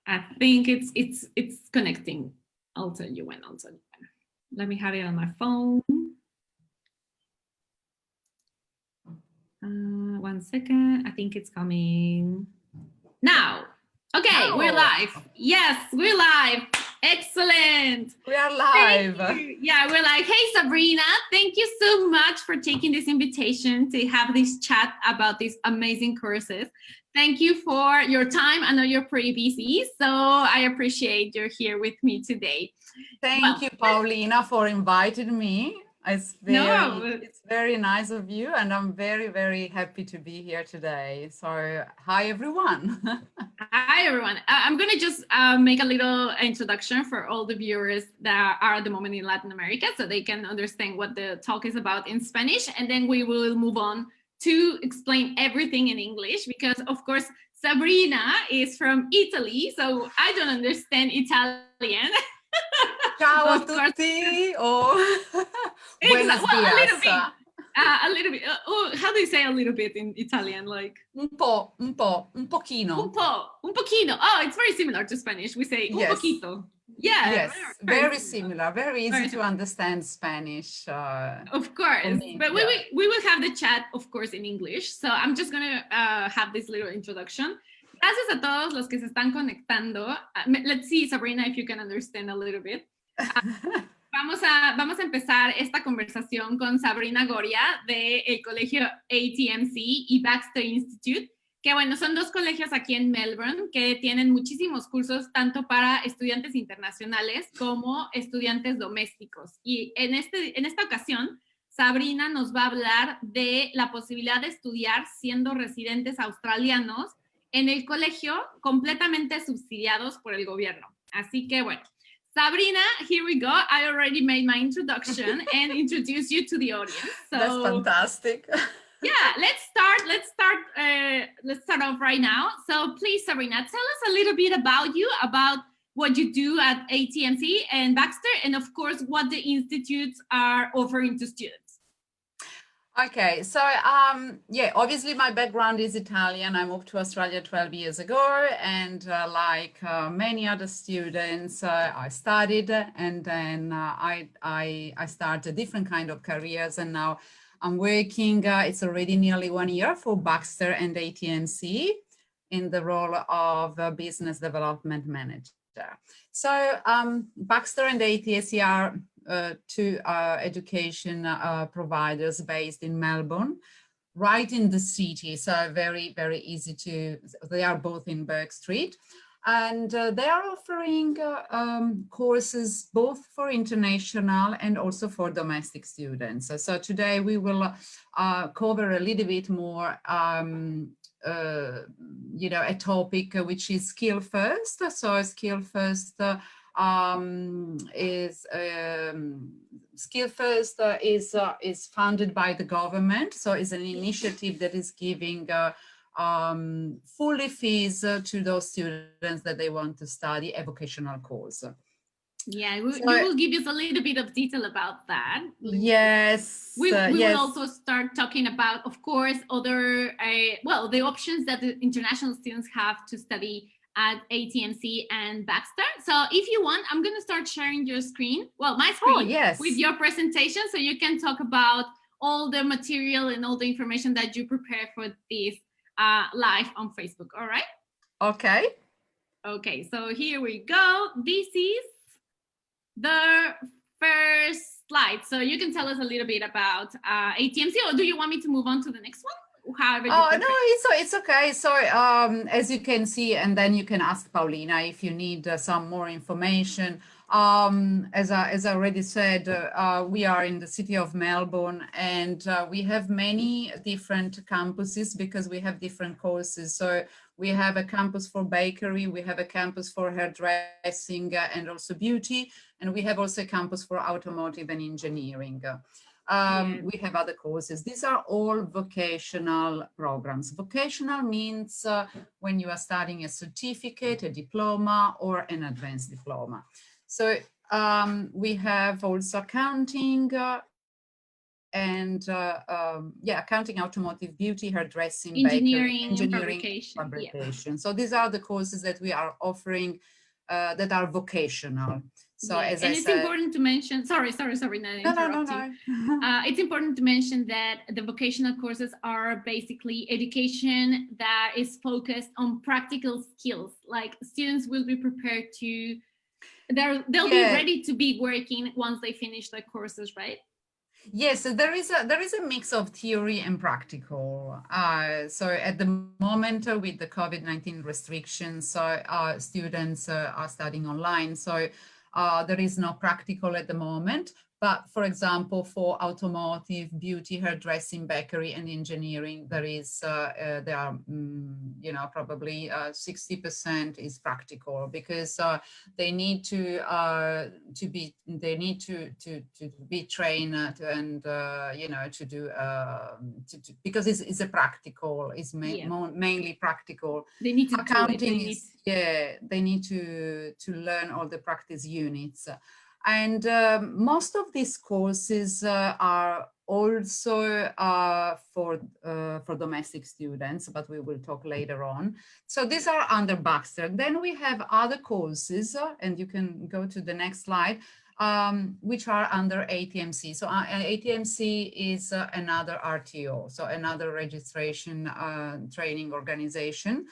I think it's connecting. I'll tell you when. Let me have it on my phone. 1 second. I think it's coming now. Okay, we're live. Yes, we're live. Excellent. We are live. Yeah, we're like, hey, Sabrina, thank you so much for taking this invitation to have this chat about these amazing courses. Thank you for your time. I know you're pretty busy, so I appreciate you're here with me today. Thank you, Paulina, for inviting me. It's very nice of you, and I'm very, very happy to be here today. So, hi, everyone. Hi, everyone. I'm going to just make a little introduction for all the viewers that are at the moment in Latin America so they can understand what the talk is about in Spanish, and then we will move on to explain everything in English because, of course, Sabrina is from Italy, so I don't understand Italian. Ciao a tutti. Buenos dias. A little bit. How do you say a little bit in Italian? Like un pochino. Un pochino. Oh, it's very similar to Spanish. We say un poquito. Yeah. Yes, very similar. Very easy to understand Spanish. Of course, but we will have the chat, of course, in English. So I'm just gonna have this little introduction. Gracias a todos los que se están conectando. Let's see, Sabrina, if you can understand a little bit. Vamos a empezar esta conversación con Sabrina Goria del colegio ATMC y Baxter Institute, que bueno, son dos colegios aquí en Melbourne que tienen muchísimos cursos tanto para estudiantes internacionales como estudiantes domésticos. Y en esta ocasión, Sabrina nos va a hablar de la posibilidad de estudiar siendo residentes australianos en el colegio completamente subsidiados por el gobierno. Así que bueno, Sabrina, here we go. I already made my introduction and introduced you to the audience. So, that's fantastic. Yeah, let's start off right now. So please, Sabrina, tell us a little bit about you, about what you do at ATMC and Baxter, and of course, what the institutes are offering to students. Okay, so obviously my background is Italian. I moved to Australia 12 years ago, and like many other students, I studied, and then I started different kind of careers, and now I'm working, it's already nearly 1 year for Baxter and ATMC in the role of business development manager. So Baxter and ATMC are two education providers based in Melbourne, right in the city. So very, very easy they are both in Bourke Street. And they are offering courses both for international and also for domestic students. So today we will cover a little bit more a topic which is skill first. So skill first is funded by the government. So it's an initiative that is giving fully fees to those students that they want to study a vocational course. Yeah, you will give us a little bit of detail about that. Yes. We will also start talking about, of course, other, the options that the international students have to study at ATMC and Baxter. So if you want, I'm going to start sharing your screen, my screen, with your presentation, so you can talk about all the material and all the information that you prepare for this live on Facebook. All right? Okay, so here we go. This is the first slide. So you can tell us a little bit about ATMC, or do you want me to move on to the next one? However no, it's okay. So as you can see, and then you can ask Paulina if you need some more information. As I already said, we are in the city of Melbourne, and we have many different campuses because we have different courses. So we have a campus for bakery, we have a campus for hairdressing and also beauty, and we have also a campus for automotive and engineering. We have other courses. These are all vocational programs. Vocational means when you are studying a certificate, a diploma, or an advanced diploma. So we have also accounting and accounting, automotive, beauty, hairdressing, engineering, bakery, and fabrication. Yeah. So these are the courses that we are offering that are vocational. So as I said, important to mention, sorry to interrupt you. It's important to mention that the vocational courses are basically education that is focused on practical skills. Like students will be prepared to, they'll be ready to be working once they finish the courses, right? Yes, so there is a mix of theory and practical. So at the moment with the COVID-19 restrictions, students are studying online. So there is no practical at the moment. But for example, for automotive, beauty, hairdressing, bakery, and engineering, there are probably 60% is practical, because they need to be trained to do because it's a practical, it's mainly practical. They need to accounting they need to learn all the practice units. And most of these courses are also for domestic students, but we will talk later on. So these are under Baxter. Then we have other courses, and you can go to the next slide, which are under ATMC. So ATMC is another RTO, so another registration training organization.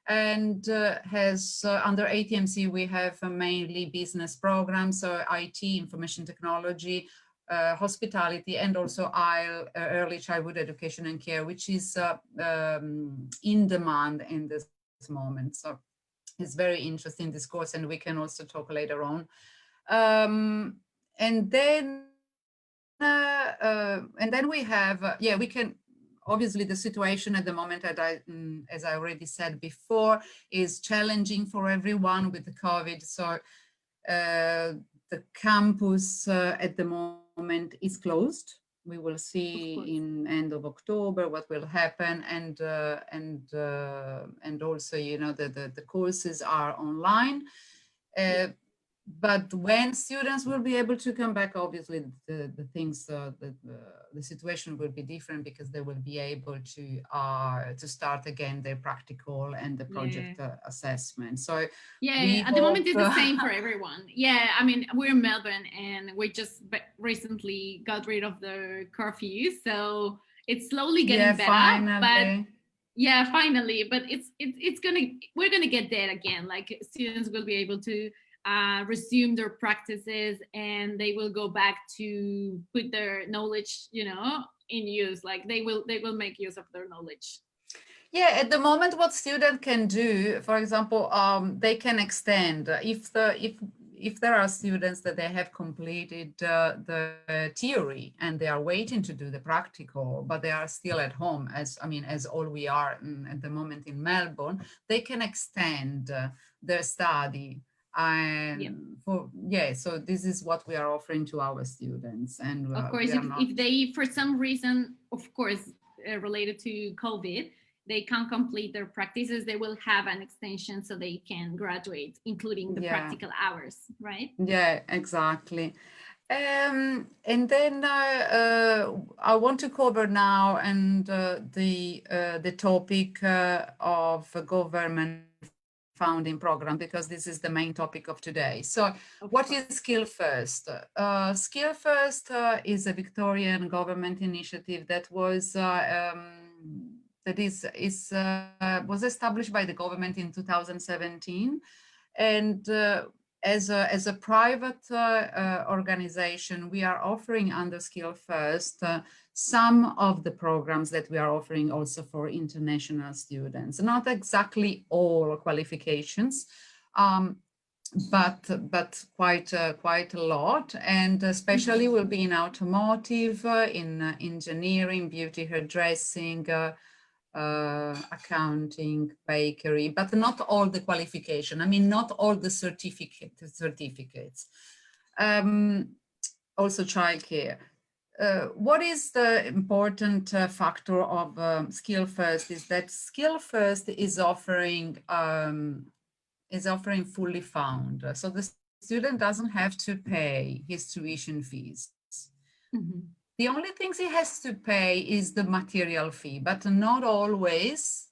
And has under ATMC, we have mainly business programs, so IT, information technology, hospitality, and also early childhood education and care, which is in demand in this moment. So it's very interesting, this course, and we can also talk later on. And then we have, we can, obviously the situation at the moment, as I already said before, is challenging for everyone with the COVID. So the campus at the moment is closed. We will see in end of October what will happen, and also, the courses are online. But when students will be able to come back, obviously the things, the situation will be different, because they will be able to start again their practical and the project assessment. So at the moment it's the same for everyone. I mean, we're in Melbourne, and we just recently got rid of the curfew, so it's slowly getting better. Finally. But finally, but we're gonna get there again. Like, students will be able to resume their practices, and they will go back to put their knowledge, in use. Like, they will make use of their knowledge. At the moment, what students can do, for example, they can extend if there are students that they have completed the theory and they are waiting to do the practical, but they are still at home, as all we are at the moment in Melbourne, they can extend their study. And so this is what we are offering to our students. And of course, if they, for some reason, of course, related to COVID, they can't complete their practices, they will have an extension so they can graduate, including the practical hours, right? Yeah, exactly. And then I want to cover now the topic of government funding program, because this is the main topic of today. So what is Skill First? Skill First is a Victorian government initiative that was was established by the government in 2017, and as a private organization, we are offering under Skill First some of the programs that we are offering also for international students. Not exactly all qualifications, but quite a lot, and especially will be in automotive, in engineering, beauty, hairdressing, accounting, bakery, but not all the qualification. Not all the certificates. Also childcare. What is the important factor of Skill First is that Skill First is offering fully funded. So the student doesn't have to pay his tuition fees. The only things he has to pay is the material fee, but not always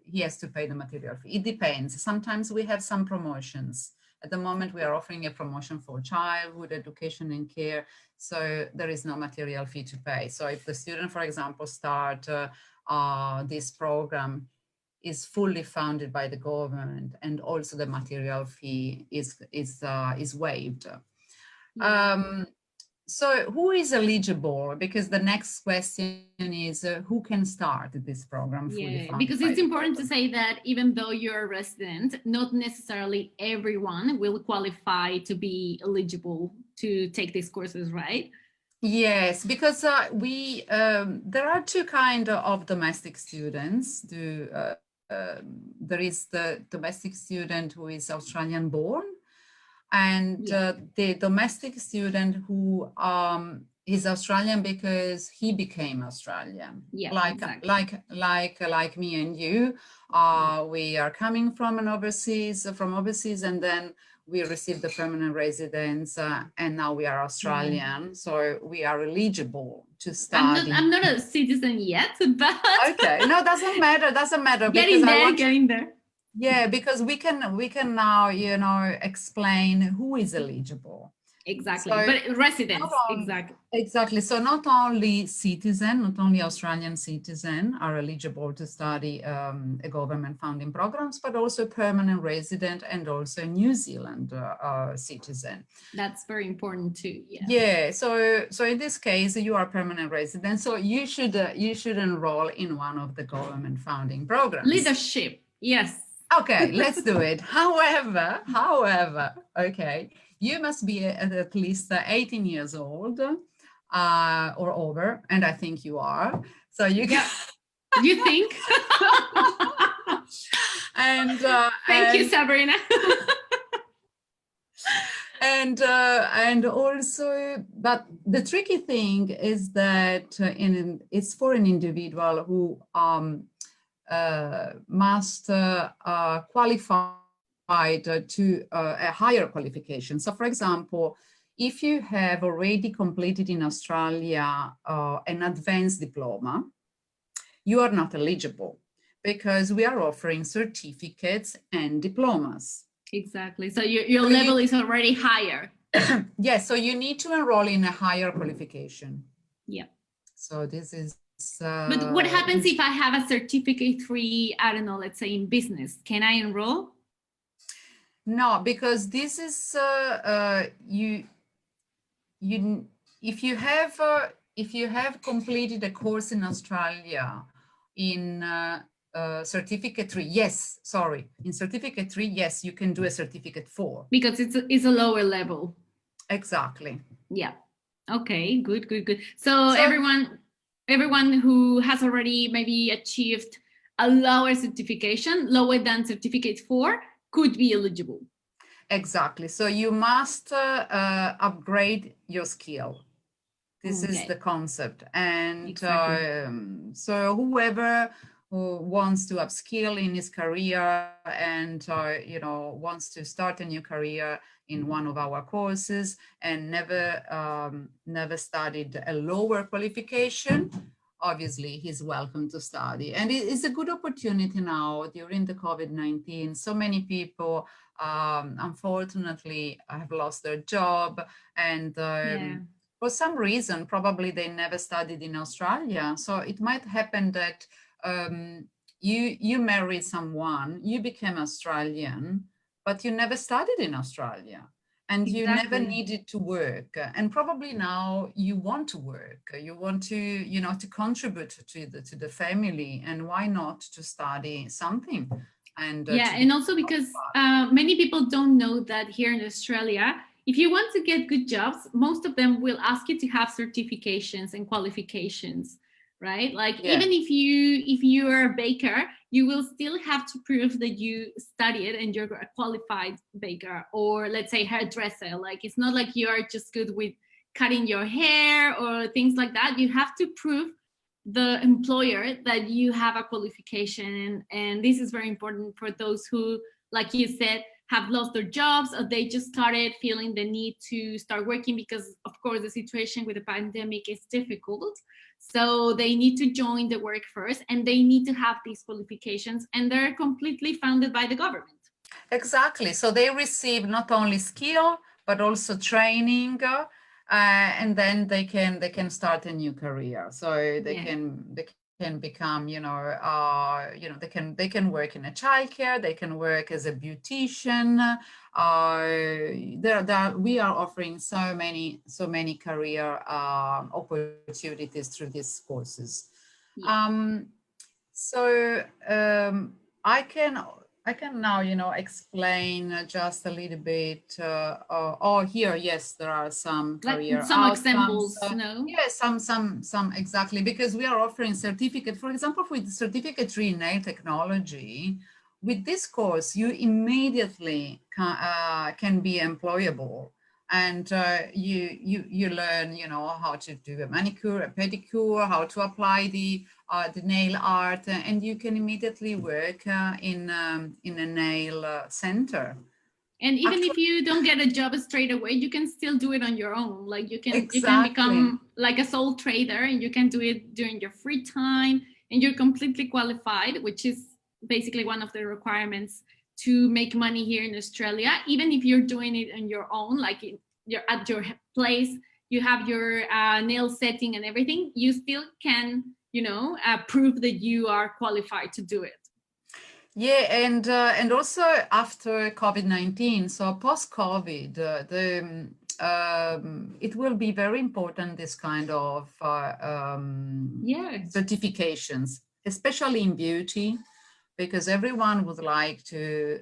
he has to pay the material fee. It depends. Sometimes we have some promotions. At the moment, we are offering a promotion for childhood education and care, so there is no material fee to pay. So if the student, for example, start this program, is fully funded by the government, and also the material fee is waived. Yeah. So who is eligible? Because the next question is who can start this program? Yeah, because it's important to say that even though you're a resident, not necessarily everyone will qualify to be eligible to take these courses, right? Yes, because there are two kinds of domestic students. There is the domestic student who is Australian born, and the domestic student who is Australian because he became Australian. Yeah, exactly. like me and you, we are coming from overseas, and then we received the permanent residence, and now we are Australian, so we are eligible to study. I'm not a citizen yet, but okay, no, doesn't matter. Getting there. Yeah, because we can now, explain who is eligible. Exactly, so but residents, exactly. So not only Australian citizen are eligible to study a government funding programs, but also permanent resident and also New Zealand citizen. That's very important too. Yeah. So in this case, you are permanent resident, so you should enroll in one of the government funding programs. Leadership, yes. Okay, let's do it. However, okay, you must be at least 18 years old or over, and I think you are. So you can. You think? and thank you, Sabrina. and also, but the tricky thing is that it's for an individual who must qualify to a higher qualification. So for example, if you have already completed in Australia an advanced diploma, you are not eligible because we are offering certificates and diplomas. Exactly. So your level is already higher. Yes, so you need to enroll in a higher qualification. Yeah. So this is but what happens if I have a certificate 3, I don't know, let's say in business? Can I enroll? No, because this is if you have completed a course in Australia in certificate 3, yes, sorry, in certificate 3, yes, you can do a certificate 4 because it's a lower level. Exactly. Yeah. Okay. Good. So everyone who has already maybe achieved a lower certification, lower than certificate 4, could be eligible. Exactly. So you must upgrade your skill. This is the concept. And exactly. So whoever who wants to upskill in his career and wants to start a new career in one of our courses and never studied a lower qualification, obviously he's welcome to study. And it is a good opportunity now during the COVID-19. So many people unfortunately have lost their job, and for some reason probably they never studied in Australia. So it might happen that you marry someone, you became Australian, but you never studied in Australia. And you never needed to work, and probably now you want to work. You want to, to contribute to the family, and why not to study something? And and also because many people don't know that here in Australia, if you want to get good jobs, most of them will ask you to have certifications and qualifications, right? Like even if you are a baker, you will still have to prove that you studied and you're a qualified baker, or let's say hairdresser. Like it's not like you are just good with cutting your hair or things like that. You have to prove the employer that you have a qualification, and this is very important for those who, like you said, have lost their jobs, or they just started feeling the need to start working because, of course, the situation with the pandemic is difficult. So they need to join the workforce and they need to have these qualifications, and they're completely funded by the government. Exactly. So they receive not only skill, but also training, and then they can start a new career. So they can become, they can work in a childcare, they can work as a beautician. We are offering so many career opportunities through these courses. I can now, explain just a little bit. Here, yes, there are some career like some outcomes. Examples, no? Yes, some exactly, because we are offering certificate. For example, with Certificate 3 in Nail Technology, with this course, you immediately can be employable. And you learn, how to do a manicure, a pedicure, how to apply the nail art, and you can immediately work in a nail center. And even if you don't get a job straight away, you can still do it on your own. Like you can become like a sole trader, and you can do it during your free time, and you're completely qualified, which is basically one of the requirements to make money here in Australia. Even if you're doing it on your own, like you're at your place, you have your nail setting and everything, you still can, prove that you are qualified to do it. Yeah, and also after COVID-19, so post-COVID, it will be very important, this kind of certifications, especially in beauty, because everyone would like to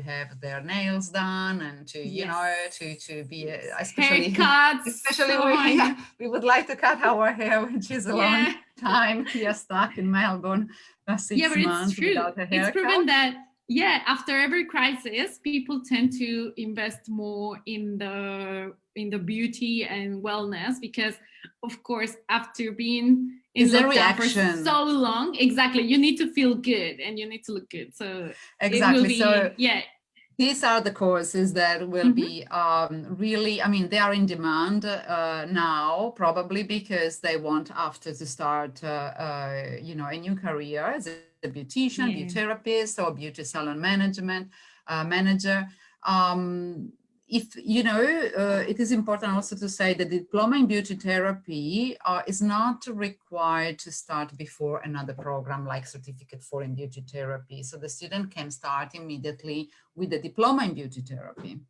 have their nails done and to to be especially haircuts. We would like to cut our hair, which is a long time. We are stuck in Melbourne 6 months without a haircut. It's proven that after every crisis, people tend to invest more in the beauty and wellness, because of course, after being in lockdown for so long, you need to feel good and you need to look good. So exactly. These are the courses that will be really, they are in demand now, probably because they want after to start, a new career as a beautician, beauty therapist, or beauty salon manager. It is important also to say that the diploma in beauty therapy is not required to start before another program like Certificate 4 in beauty therapy. So the student can start immediately with the diploma in beauty therapy.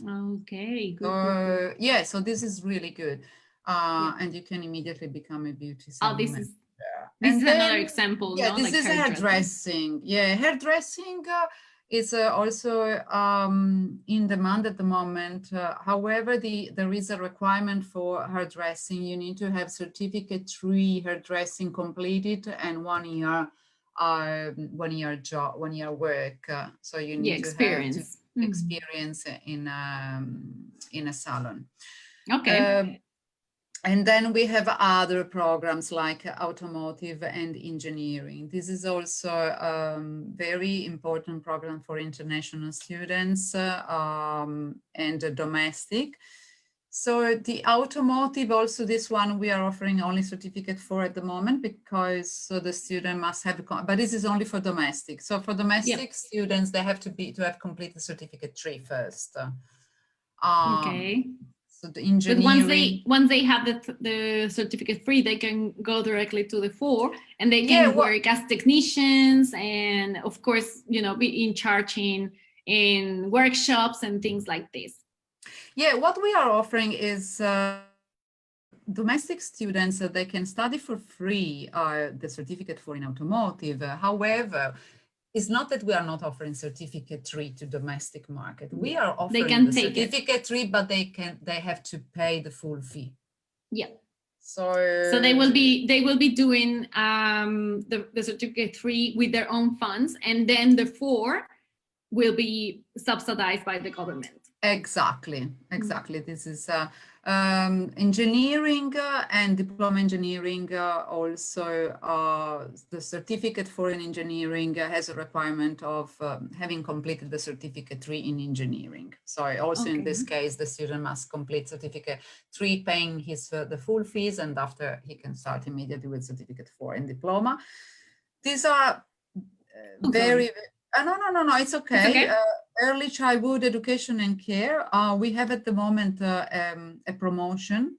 Okay, good. So this is really good. And you can immediately become a beauty salon manager. This is another example. Yeah, this is hairdressing. Yeah, hairdressing is also in demand at the moment. However, there is a requirement for hairdressing. You need to have Certificate 3 hairdressing completed and 1 year work. So you need to have experience in a salon. Okay. And then we have other programs like Automotive and Engineering. This is also a very important program for international students and domestic. So the Automotive, also this one, we are offering only Certificate 4 at the moment, because the student must have, but this is only for domestic. So for domestic students, they have to have completed Certificate 3 first. Okay. So the engineering. But once they have the Certificate 3, they can go directly to the 4, and they can work as technicians, and of course, be in charge in workshops and things like this. Yeah, what we are offering is domestic students, they can study for free the Certificate 4 in Automotive. However, it's not that we are not offering Certificate 3 to domestic market. We are offering the Certificate 3, but they have to pay the full fee. Yeah. So they will be doing the Certificate 3 with their own funds, and then the 4 will be subsidized by the government. Exactly. This is Engineering and diploma engineering also the certificate for an engineering has a requirement of having completed the certificate 3 in engineering. So also in this case, the student must complete certificate 3, paying his the full fees, and after he can start immediately with certificate 4 and diploma. These are very, no, it's okay. It's okay. Early childhood education and care. We have at the moment a promotion,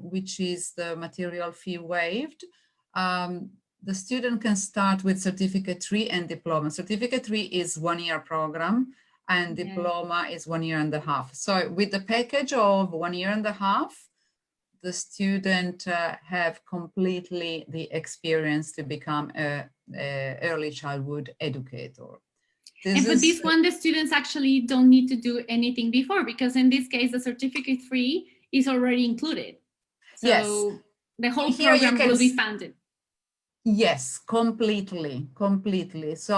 which is the material fee waived. The student can start with certificate 3 and diploma. Certificate 3 is 1 year program and diploma is 1.5 years. So with the package of 1.5 years, the student have completely the experience to become a early childhood educator. And for this one, the students actually don't need to do anything before, because in this case, the certificate 3 is already included. So yes, the whole program will be funded. Yes, completely. So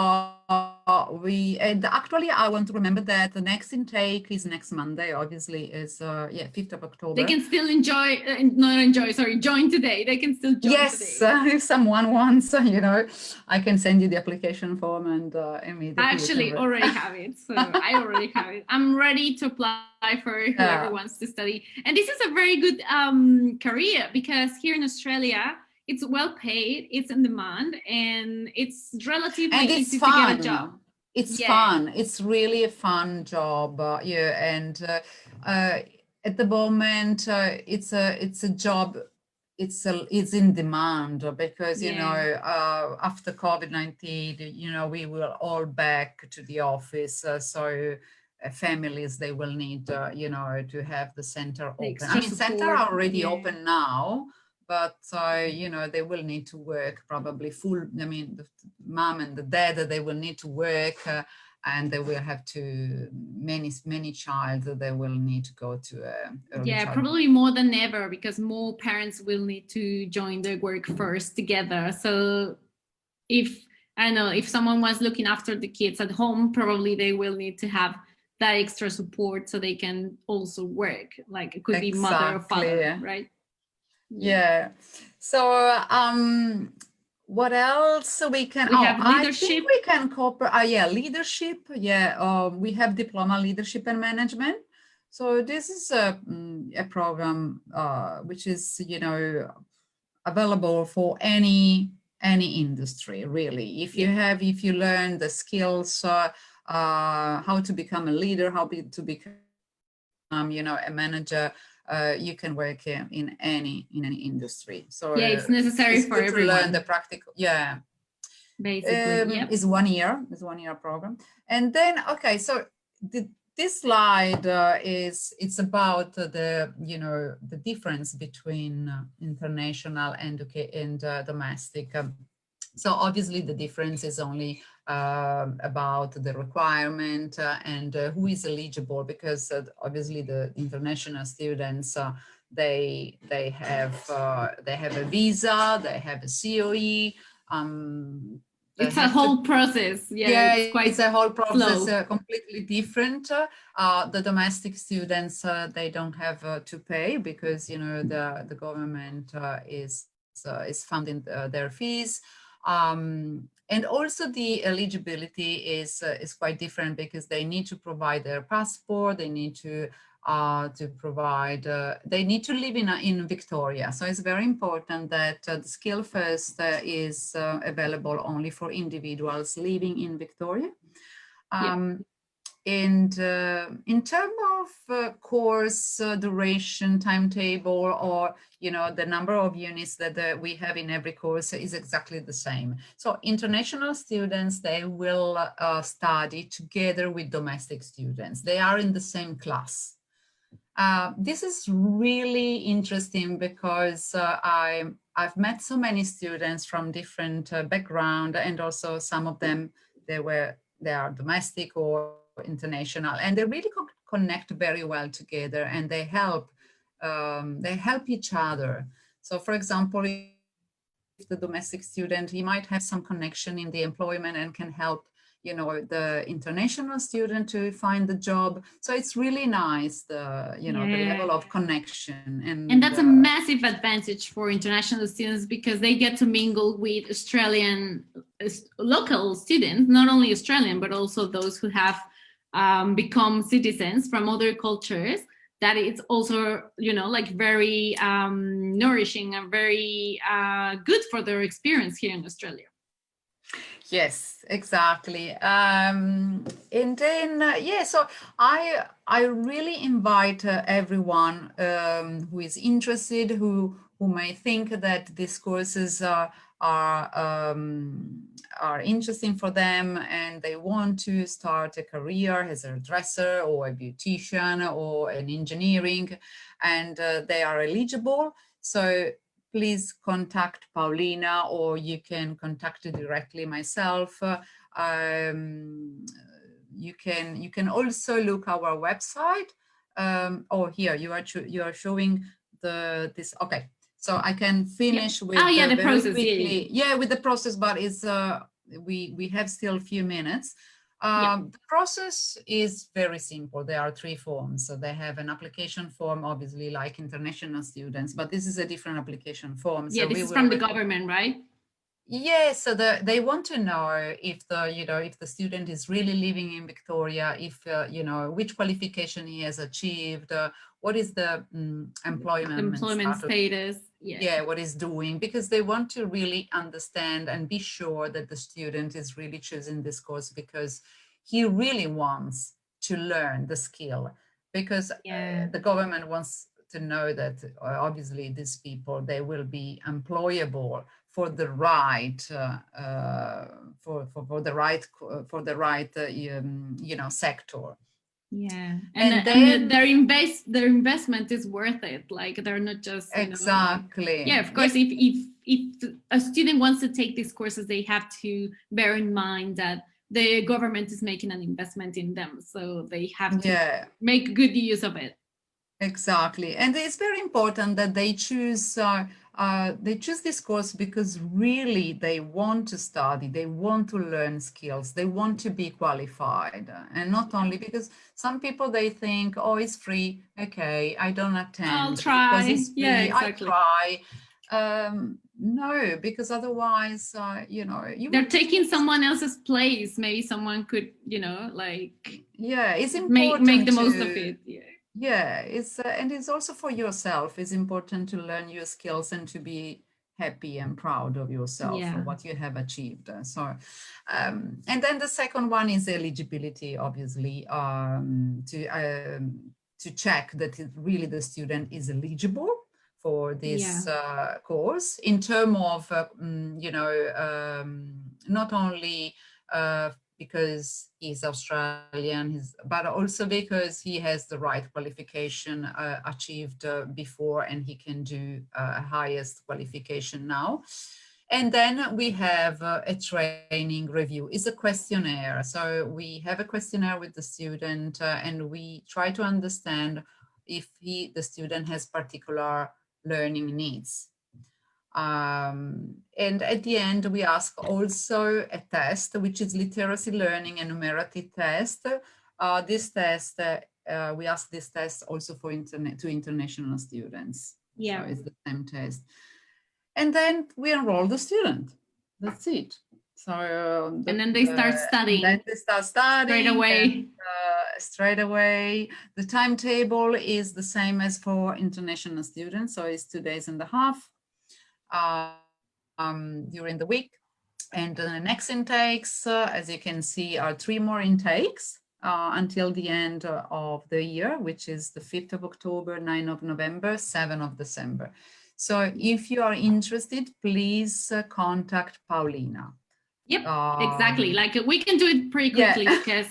actually I want to remember that the next intake is next Monday, obviously is 5th of October. They can still join today. They can still join today. If someone wants, I can send you the application form and immediately. I actually already have it. So I already have it. I'm ready to apply for whoever wants to study. And this is a very good career, because here in Australia, it's well paid, it's in demand, and it's relatively easy to get a job. It's fun. It's really a fun job. And at the moment, it's a job. It's in demand because after COVID-19, we will all back to the office. So families, they will need to have the center open. I mean, center are already open now. But, they will need to work probably full. I mean, the mom and the dad, they will need to work and they will have to, many child, they will need to go to early childhood. Probably more than ever, because more parents will need to join the workforce together. So if someone was looking after the kids at home, probably they will need to have that extra support so they can also work. Like it could be mother or father, right? Yeah. So what else we can have leadership. I think we can cooperate. Leadership. We have diploma leadership and management. So this is a program which is available for any industry, really. If you learn the skills, how to become a leader, how to become a manager, you can work in any industry. So it's necessary for everyone to learn the practical. Basically, It's 1 year. It's 1 year program. And then so this slide it's about the difference between international and domestic. So obviously the difference is only about the requirement and who is eligible, because obviously the international students they have a visa, they have a COE. It's a whole process. It's a whole process, completely different. The domestic students they don't have to pay, because the government is funding their fees. And also the eligibility is quite different, because they need to provide their passport, they need to provide, they need to live in Victoria. So it's very important that the Skill First is available only for individuals living in Victoria. And in terms of course duration, timetable, or the number of units that we have in every course is exactly the same. So international students, they will study together with domestic students. They are in the same class. This is really interesting, because I've met so many students from different background, and also some of them they are domestic or international, and they really connect very well together, and they help each other. So for example, if the domestic student, he might have some connection in the employment and can help you know, the international student to find the job. So it's really nice, the, you know, the level of connection. And that's a massive advantage for international students, because they get to mingle with Australian local students, not only Australian, but also those who have become citizens from other cultures. That it's also, you know, like very nourishing and very good for their experience here in Australia. Yes, exactly. And then, yeah, so I really invite everyone who is interested, who may think that these courses are interesting for them, and they want to start a career as a dresser or a beautician or an engineering, and they are eligible. So please contact Paulina, or you can contact directly myself. You can also look our website. Oh, here you are showing this. Okay, so I can finish with the process. Quickly. Yeah, with the process, but it's we have still a few minutes. The process is very simple. There are 3 forms. So they have an application form, obviously, like international students, but this is a different application form. Yeah, so this is from the government, right? Yes, so they want to know if the student is really living in Victoria, if you know, which qualification he has achieved, what is the employment status. Yeah, what is doing, because they want to really understand and be sure that the student is really choosing this course because he really wants to learn the skill, because the government wants to know that obviously these people, they will be employable for the right for the right you know, sector. Yeah, and then their investment is worth it. Like, they're not just exactly. Yeah, of course. If a student wants to take these courses, they have to bear in mind that the government is making an investment in them, so they have to make good use of it. Exactly, and it's very important that they choose this course because really they want to study, they want to learn skills, they want to be qualified, and not only because some people, they think, oh, it's free, okay, I don't attend, I'll try, because it's free, yeah, exactly. I try. No, because otherwise, you know, they're taking someone else's place. Maybe someone could, you know, like, it's important make the most of it. Yeah, it's and it's also for yourself. It's important to learn your skills and to be happy and proud of yourself for what you have achieved. So, and then the second one is eligibility, obviously, to check that really the student is eligible for this course, in terms of you know, not only because he's Australian, but also because he has the right qualification achieved before, and he can do highest qualification now. And then we have a training review. It's a questionnaire. So we have a questionnaire with the student, and we try to understand if the student has particular learning needs. And at the end, we ask also a test, which is literacy learning and numeracy test. This test, we ask this test also for international students. Yeah. So it's the same test. And then we enroll the student. That's it. So and then they start studying. Then they start studying straight away. And, straight away. The timetable is the same as for international students. So it's 2.5 days. During the week, and the next intakes, as you can see, are 3 more intakes until the end of the year, which is the 5th of October, 9th of November, 7th of December. So if you are interested, please contact Paulina. Yep, exactly. Like, we can do it pretty quickly because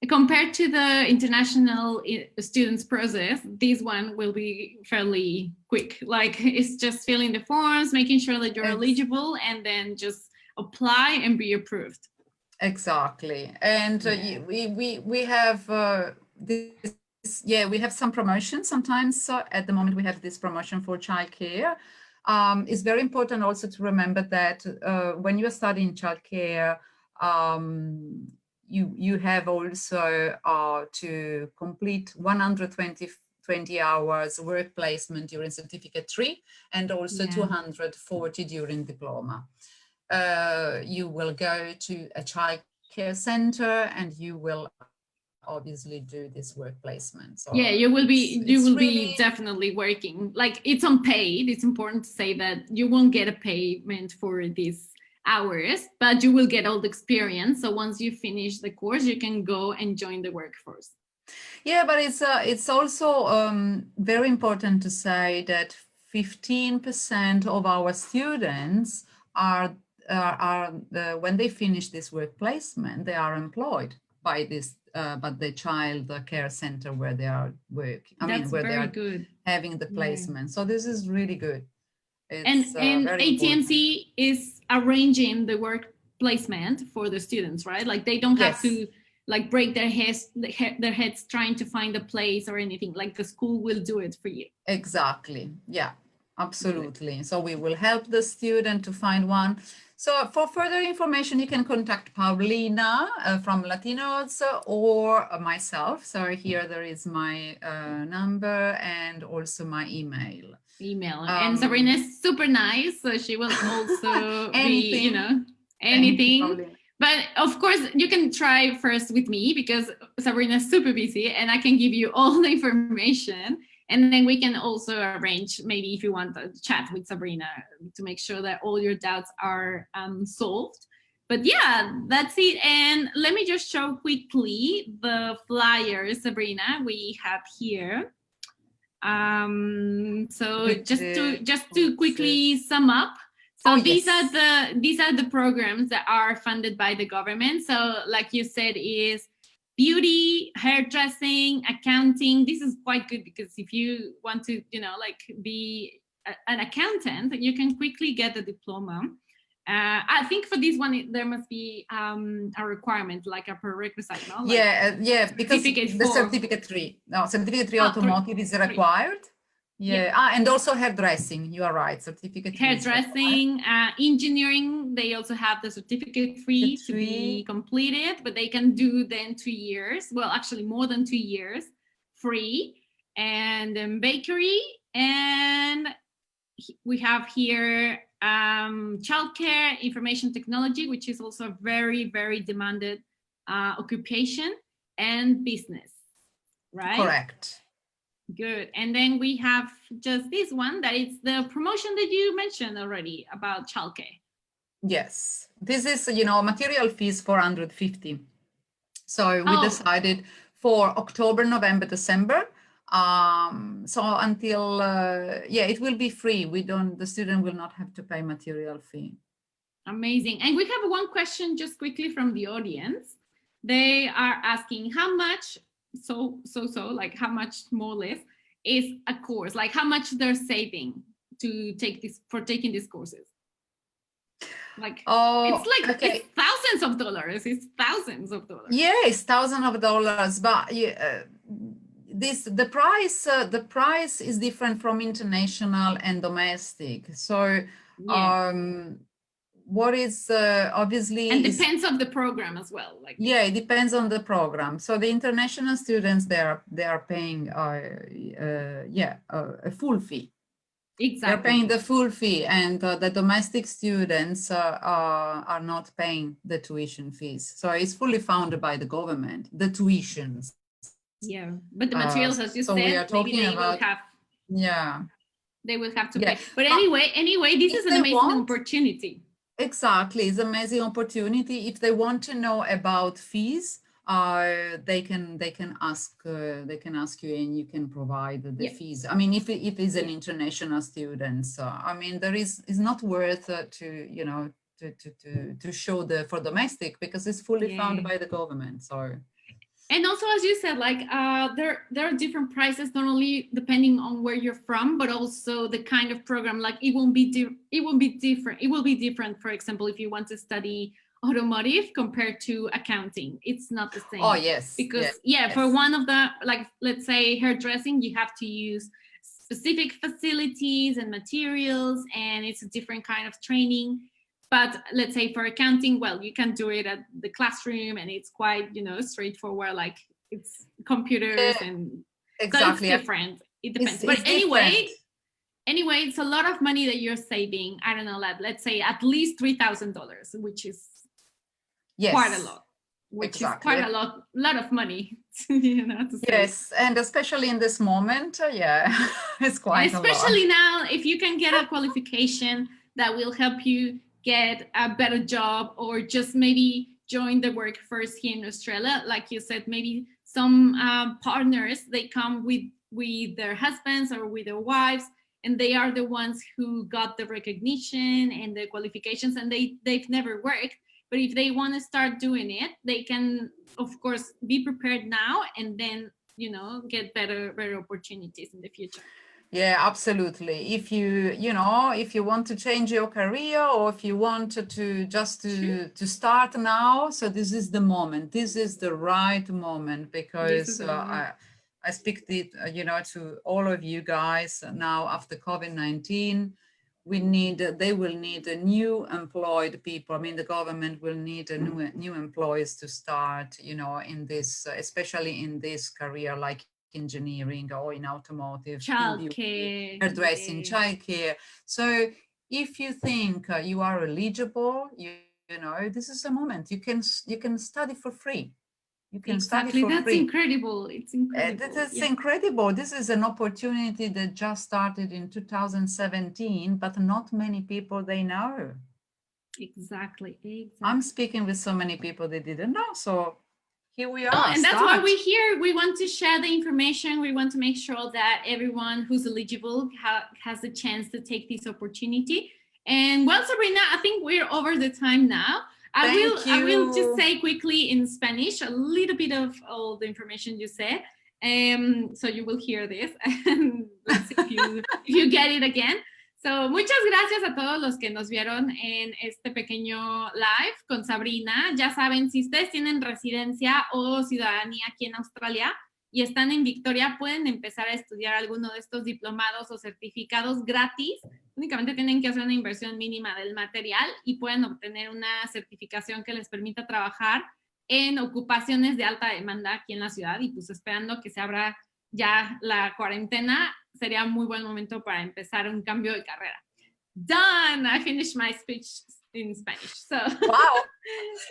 compared to the international students process, this one will be fairly quick. Like, it's just filling the forms, making sure that you're eligible, and then just apply and be approved. Exactly. And we have this, we have some promotion sometimes. At the moment, we have this promotion for childcare. It's very important also to remember that when you are studying childcare, you have also to complete 120 hours work placement during certificate 3 and also 240 during diploma. You will go to a child care center and you will obviously do this work placement. So yeah, you will be definitely working. Like, it's unpaid. It's important to say that you won't get a payment for these hours, but you will get all the experience. So once you finish the course, you can go and join the workforce. Yeah, but it's also very important to say that 15% of our students are when they finish this work placement, they are employed by this but the child care center where they are working. Where they are good. Having the placement. So this is really good. It's, and very ATMC is arranging the work placement for the students, right? Like, they don't have to like break their heads trying to find a place or anything. Like, the school will do it for you. Exactly. Yeah, absolutely. Good. So we will help the student to find one. So for further information, you can contact Paulina from Latinoz or myself. So here there is my number and also my email. And Sabrina is super nice, so she will also be, you know, anything. But of course, you can try first with me because Sabrina is super busy and I can give you all the information. And then we can also arrange, maybe if you want to chat with Sabrina to make sure that all your doubts are solved. But yeah, that's it. And let me just show quickly the flyers, Sabrina, we have here. So just to quickly sum up. So these are the programs that are funded by the government. So like you said, is beauty, hairdressing, accounting. This is quite good because if you want to, you know, like be an accountant, you can quickly get a diploma. I think for this one, there must be a requirement, like a prerequisite, no? Like because the certificate 3. No, certificate 3 automotive is required. And also hairdressing. You are right. Certificate 3. Hairdressing, engineering. They also have the certificate 3 to be completed, but they can do then 2 years. Well, actually more than 2 years free. And then bakery, and we have here childcare, information technology, which is also a very, very demanded occupation, and business, right? Correct. Good. And then we have just this one, that is the promotion that you mentioned already about childcare. Yes, this is, you know, material fees 450. So we decided for October, November, December. So until it will be free. The student will not have to pay material fee. Amazing. And we have one question just quickly from the audience. They are asking how much, like how much more or less is a course, like how much they're saving to take this, for taking these courses. Like it's like it's thousands of dollars. It's thousands of dollars. Yes, thousands of dollars, but the price is different from international and domestic. So what is obviously, and depends on the program as well. Like, it depends on the program. So the international students, they are paying a full fee. Exactly. They're paying the full fee, and the domestic students are not paying the tuition fees. So it's fully funded by the government, the tuitions. Yeah, but the materials, as you said, we are talking maybe they about, will have. Yeah. They will have to pay. But anyway, this is an amazing opportunity. Exactly, it's an amazing opportunity. If they want to know about fees, they can ask you, and you can provide the fees. I mean, if it's an international student, so I mean, it's not worth to show for domestic, because it's fully funded by the government. So. And also, as you said, like there are different prices, not only depending on where you're from, but also the kind of program. Like it will be different. It will be different, for example, if you want to study automotive compared to accounting, it's not the same. Oh yes. Because for one of the, like, let's say hairdressing, you have to use specific facilities and materials, and it's a different kind of training. But let's say for accounting, well, you can do it at the classroom, and it's quite, you know, straightforward, like it's computers and exactly. So it's different. It depends. But anyway, it's a lot of money that you're saving. I don't know, let's say at least $3,000, which is quite a lot. Which is quite a lot of money, you know, to save. Yes, and especially in this moment, yeah, it's quite a lot. Especially now, if you can get a qualification that will help you get a better job, or just maybe join the workforce here in Australia. Like you said, maybe some partners, they come with their husbands or with their wives, and they are the ones who got the recognition and the qualifications, and they've never worked. But if they want to start doing it, they can, of course, be prepared now, and then, you know, get better opportunities in the future. Yeah, absolutely. If you want to change your career, or if you want to start now, so this is the moment. This is the right moment, because I speak to all of you guys now after COVID-19. They will need a new employed people. I mean, the government will need a new employees to start, you know, in this, especially in this career, like engineering or in automotive, childcare, hairdressing, childcare. So if you think you are eligible, you know, this is a moment. You can study for free. You can study for That's free. Incredible. It's incredible. This is incredible. This is an opportunity that just started in 2017, but not many people they know. Exactly. I'm speaking with so many people they didn't know. So here we are. And that's why we're here. We want to share the information. We want to make sure that everyone who's eligible has a chance to take this opportunity. And well, Sabrina, I think we're over the time now. I will just say quickly in Spanish a little bit of all the information you said, so you will hear this, and let's see if you get it again. So, muchas gracias a todos los que nos vieron en este pequeño live con Sabrina. Ya saben, si ustedes tienen residencia o ciudadanía aquí en Australia y están en Victoria, pueden empezar a estudiar alguno de estos diplomados o certificados gratis. Únicamente tienen que hacer una inversión mínima del material y pueden obtener una certificación que les permita trabajar en ocupaciones de alta demanda aquí en la ciudad, y pues esperando que se abra ya la cuarentena, sería muy buen momento para empezar un cambio de carrera. Done! I finished my speech in Spanish. So wow,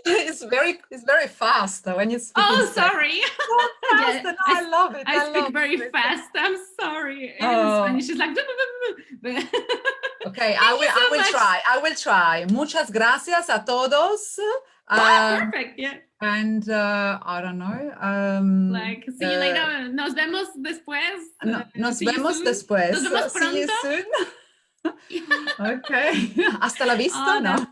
it's very fast when you speak. Oh, sorry. So fast, yeah, I love it. I speak very fast. I'm sorry. In Spanish, it's like. Okay, I will try. Muchas gracias a todos. Perfect. Yeah. And I don't know. Like, see you later. Nos vemos después. Nos vemos después. Nos vemos pronto. See you soon. Okay. Hasta la vista. No.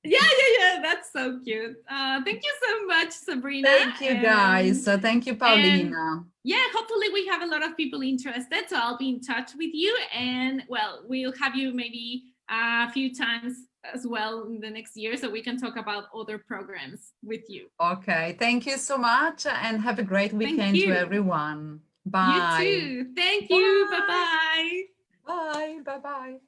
Yeah. That's so cute. Thank you so much, Sabrina. Thank you, guys. Thank you, Paulina. Yeah, hopefully we have a lot of people interested, so I'll be in touch with you, and well, we'll have you maybe a few times as well in the next year, so we can talk about other programs with you. Okay, thank you so much, and have a great weekend to everyone. Bye. You too. Thank you. Bye-bye. Bye. Bye-bye.